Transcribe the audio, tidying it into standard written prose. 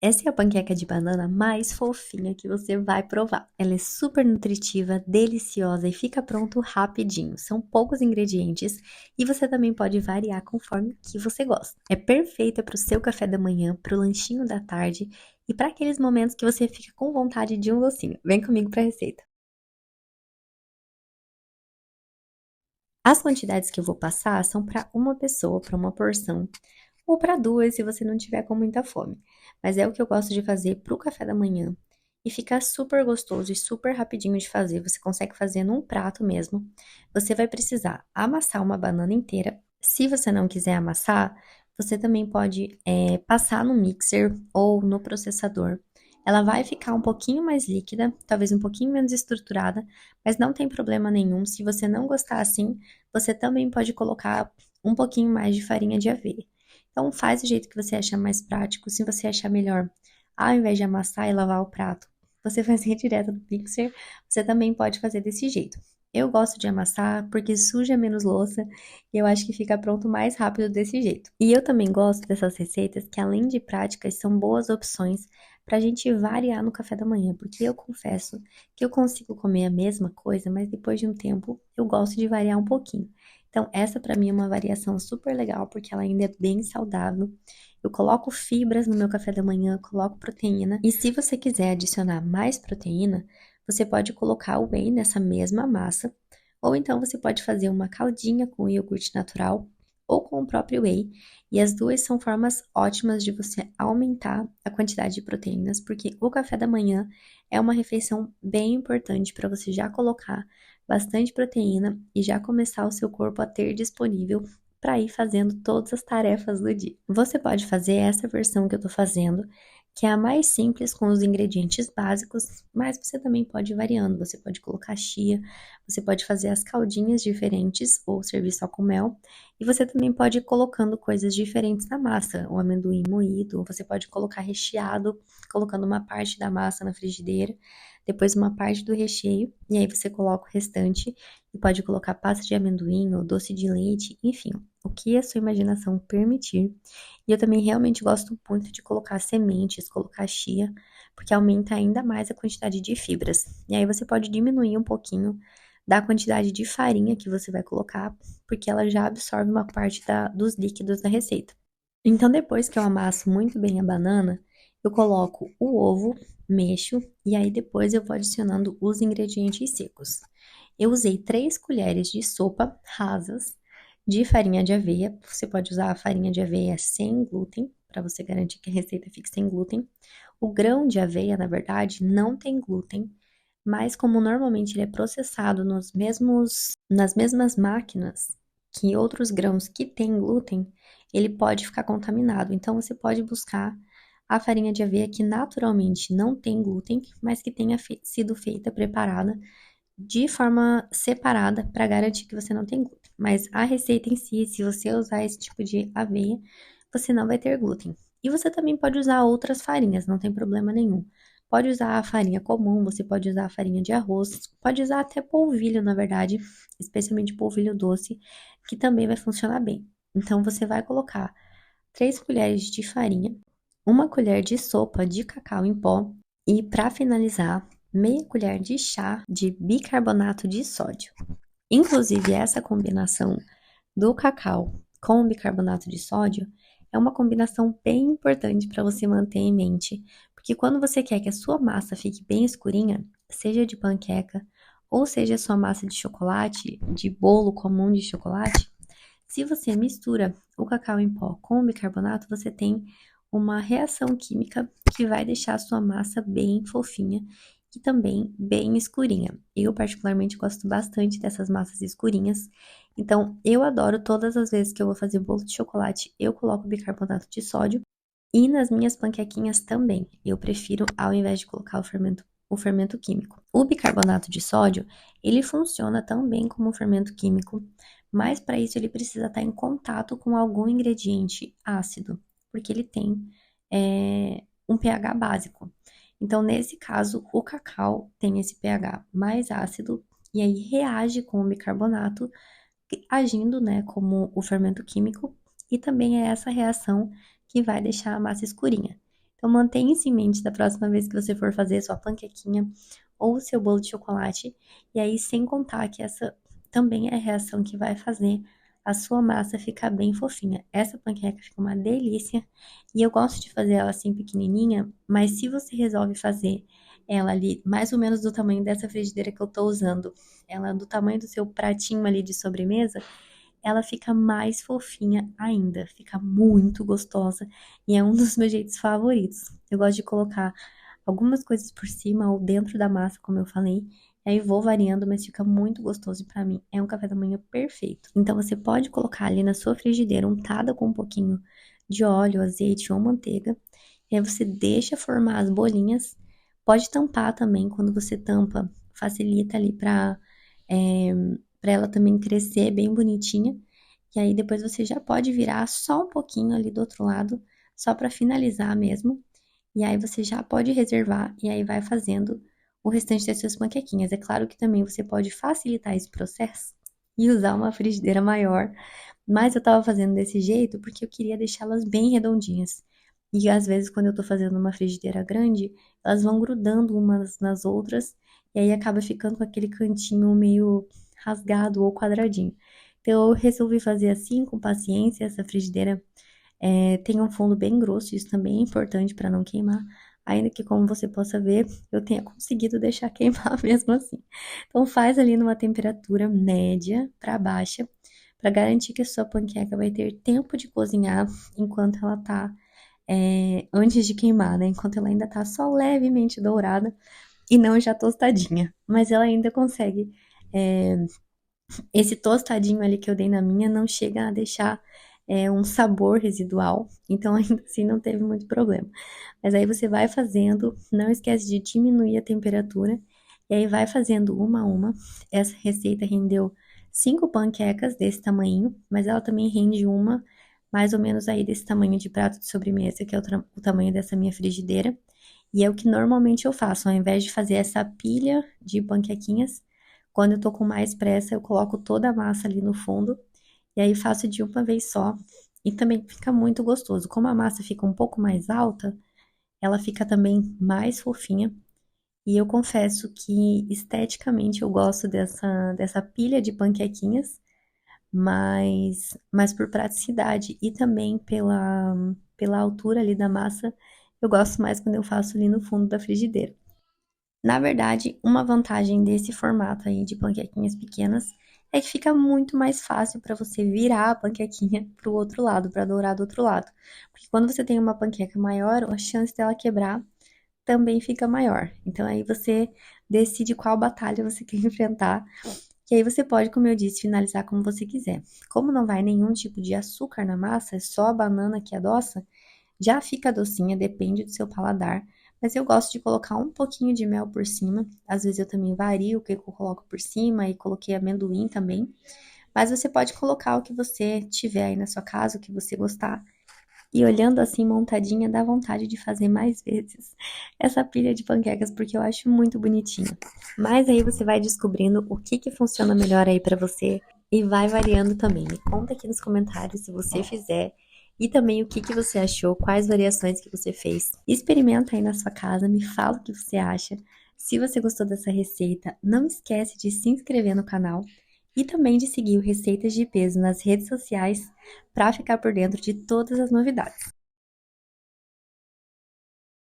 Essa é a panqueca de banana mais fofinha que você vai provar. Ela é super nutritiva, deliciosa e fica pronto rapidinho. São poucos ingredientes e você também pode variar conforme o que você gosta. É perfeita para o seu café da manhã, para o lanchinho da tarde e para aqueles momentos que você fica com vontade de um docinho. Vem comigo para a receita. As quantidades que eu vou passar são para uma pessoa, para uma porção, ou para duas se você não tiver com muita fome. Mas é o que eu gosto de fazer para o café da manhã e fica super gostoso e super rapidinho de fazer. Você consegue fazer num prato mesmo. Você vai precisar amassar uma banana inteira. Se você não quiser amassar, você também pode passar no mixer ou no processador. Ela vai ficar um pouquinho mais líquida, talvez um pouquinho menos estruturada, mas não tem problema nenhum. Se você não gostar assim, você também pode colocar um pouquinho mais de farinha de aveia. Então, faz do jeito que você achar mais prático. Se você achar melhor, ao invés de amassar e lavar o prato, você fazer direto do mixer, você também pode fazer desse jeito. Eu gosto de amassar porque suja menos louça e eu acho que fica pronto mais rápido desse jeito. E eu também gosto dessas receitas que, além de práticas, são boas opções para a gente variar no café da manhã, porque eu confesso que eu consigo comer a mesma coisa, mas depois de um tempo eu gosto de variar um pouquinho. Então, essa para mim é uma variação super legal, porque ela ainda é bem saudável. Eu coloco fibras no meu café da manhã, coloco proteína. E se você quiser adicionar mais proteína, você pode colocar o whey nessa mesma massa, ou então você pode fazer uma caldinha com iogurte natural ou com o próprio whey. E as duas são formas ótimas de você aumentar a quantidade de proteínas, porque o café da manhã é uma refeição bem importante para você já colocar bastante proteína e já começar o seu corpo a ter disponível para ir fazendo todas as tarefas do dia. Você pode fazer essa versão que eu tô fazendo, que é a mais simples com os ingredientes básicos, mas você também pode ir variando. Você pode colocar chia, você pode fazer as caldinhas diferentes ou servir só com mel, e você também pode ir colocando coisas diferentes na massa, o amendoim moído, ou você pode colocar recheado, colocando uma parte da massa na frigideira, depois uma parte do recheio, e aí você coloca o restante e pode colocar pasta de amendoim ou doce de leite, enfim, o que a sua imaginação permitir. E eu também realmente gosto muito de colocar sementes, colocar chia, porque aumenta ainda mais a quantidade de fibras. E aí você pode diminuir um pouquinho da quantidade de farinha que você vai colocar, porque ela já absorve uma parte dos líquidos da receita. Então, depois que eu amasso muito bem a banana, eu coloco o ovo, mexo e aí depois eu vou adicionando os ingredientes secos. Eu usei 3 colheres de sopa rasas de farinha de aveia. Você pode usar a farinha de aveia sem glúten, para você garantir que a receita fique sem glúten. O grão de aveia, na verdade, não tem glúten, mas como normalmente ele é processado nas mesmas máquinas que outros grãos que têm glúten, ele pode ficar contaminado. Então, você pode buscar a farinha de aveia que naturalmente não tem glúten, mas que tenha sido feita, preparada de forma separada para garantir que você não tem glúten. Mas a receita em si, se você usar esse tipo de aveia, você não vai ter glúten. E você também pode usar outras farinhas, não tem problema nenhum. Pode usar a farinha comum, você pode usar a farinha de arroz, pode usar até polvilho, na verdade, especialmente polvilho doce, que também vai funcionar bem. Então, você vai colocar 3 colheres de farinha, uma colher de sopa de cacau em pó e, para finalizar, meia colher de chá de bicarbonato de sódio. Inclusive, essa combinação do cacau com o bicarbonato de sódio é uma combinação bem importante para você manter em mente, porque quando você quer que a sua massa fique bem escurinha, seja de panqueca ou seja sua massa de chocolate, de bolo comum de chocolate, se você mistura o cacau em pó com o bicarbonato, você tem uma reação química que vai deixar a sua massa bem fofinha e também bem escurinha. Eu, particularmente, gosto bastante dessas massas escurinhas. Então, eu adoro todas as vezes que eu vou fazer bolo de chocolate, eu coloco bicarbonato de sódio. E nas minhas panquequinhas também. Eu prefiro, ao invés de colocar o fermento químico. O bicarbonato de sódio, ele funciona também como um fermento químico, mas para isso ele precisa estar em contato com algum ingrediente ácido, porque ele tem um pH básico. Então, nesse caso, o cacau tem esse pH mais ácido e aí reage com o bicarbonato, agindo, né, como o fermento químico, e também é essa reação que vai deixar a massa escurinha. Então mantenha isso em mente da próxima vez que você for fazer sua panquequinha ou o seu bolo de chocolate. E aí, sem contar que essa também é a reação que vai fazer a sua massa ficar bem fofinha. Essa panqueca fica uma delícia e eu gosto de fazer ela assim pequenininha, mas se você resolve fazer ela ali mais ou menos do tamanho dessa frigideira que eu tô usando, ela do tamanho do seu pratinho ali de sobremesa, ela fica mais fofinha ainda, fica muito gostosa e é um dos meus jeitos favoritos. Eu gosto de colocar algumas coisas por cima ou dentro da massa, como eu falei, e aí vou variando, mas fica muito gostoso pra mim. É um café da manhã perfeito. Então você pode colocar ali na sua frigideira untada com um pouquinho de óleo, azeite ou manteiga, e aí você deixa formar as bolinhas. Pode tampar também, quando você tampa, facilita ali para ela também crescer bem bonitinha. E aí depois você já pode virar só um pouquinho ali do outro lado, só para finalizar mesmo. E aí você já pode reservar e aí vai fazendo o restante das suas panquequinhas. É claro que também você pode facilitar esse processo e usar uma frigideira maior, mas eu tava fazendo desse jeito porque eu queria deixá-las bem redondinhas. E às vezes, quando eu tô fazendo uma frigideira grande, elas vão grudando umas nas outras, e aí acaba ficando com aquele cantinho meio rasgado ou quadradinho. Então, eu resolvi fazer assim, com paciência. Essa frigideira tem um fundo bem grosso, isso também é importante para não queimar. Ainda que, como você possa ver, eu tenha conseguido deixar queimar mesmo assim. Então, faz ali numa temperatura média para baixa, para garantir que a sua panqueca vai ter tempo de cozinhar enquanto ela tá, antes de queimar, né? Enquanto ela ainda tá só levemente dourada e não já tostadinha. Mas ela ainda consegue, esse tostadinho ali que eu dei na minha não chega a deixar um sabor residual, então ainda assim não teve muito problema. Mas aí você vai fazendo, não esquece de diminuir a temperatura, e aí vai fazendo uma a uma. Essa receita rendeu 5 panquecas desse tamanho, mas ela também rende uma mais ou menos aí desse tamanho de prato de sobremesa, que é o tamanho dessa minha frigideira. E é o que normalmente eu faço, ao invés de fazer essa pilha de panquequinhas, quando eu tô com mais pressa, eu coloco toda a massa ali no fundo e aí faço de uma vez só. E também fica muito gostoso. Como a massa fica um pouco mais alta, ela fica também mais fofinha. E eu confesso que esteticamente eu gosto dessa pilha de panquequinhas, mas por praticidade e também pela altura ali da massa, eu gosto mais quando eu faço ali no fundo da frigideira. Na verdade, uma vantagem desse formato aí de panquequinhas pequenas é que fica muito mais fácil para você virar a panquequinha para o outro lado, para dourar do outro lado. Porque quando você tem uma panqueca maior, a chance dela quebrar também fica maior. Então aí você decide qual batalha você quer enfrentar. E aí você pode, como eu disse, finalizar como você quiser. Como não vai nenhum tipo de açúcar na massa, é só a banana que adoça, já fica docinha, depende do seu paladar. Mas eu gosto de colocar um pouquinho de mel por cima. Às vezes eu também vario o que eu coloco por cima e coloquei amendoim também. Mas você pode colocar o que você tiver aí na sua casa, o que você gostar. E olhando assim montadinha, dá vontade de fazer mais vezes essa pilha de panquecas, porque eu acho muito bonitinho. Mas aí você vai descobrindo o que funciona melhor aí pra você e vai variando também. Me conta aqui nos comentários se você fizer e também o que você achou, quais variações que você fez. Experimenta aí na sua casa, me fala o que você acha. Se você gostou dessa receita, não esquece de se inscrever no canal e também de seguir o Receitas de Peso nas redes sociais para ficar por dentro de todas as novidades.